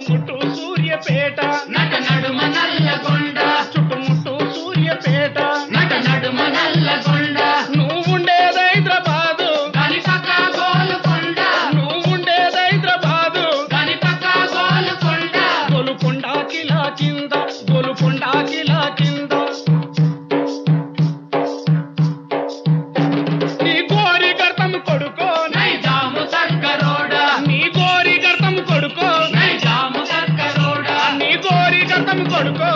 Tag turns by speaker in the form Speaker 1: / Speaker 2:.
Speaker 1: చుట్టూ సూర్యపేట
Speaker 2: నట నడుమ నల్లగొండ
Speaker 1: చుట్టుముట్టు సూర్యపేట
Speaker 2: నట నడుమ నల్లగొండ
Speaker 1: నువ్వుండేది హైదరాబాదు
Speaker 2: కనిపక గోలుకొండ
Speaker 1: నువ్వుండేది హైదరాబాదు
Speaker 2: కనిపక గోలుకొండ
Speaker 1: గోలుకొండ కిలా కింద గోలుకొండ కిలా కింద నీ గోరి గర్తం కొడుకో
Speaker 2: నైజాము సర్కరోడ
Speaker 1: నీ గోరి గర్తం కొడుకో
Speaker 2: నైజాము సర్కరోడ
Speaker 1: నీ గోరి గర్తం కొడుకో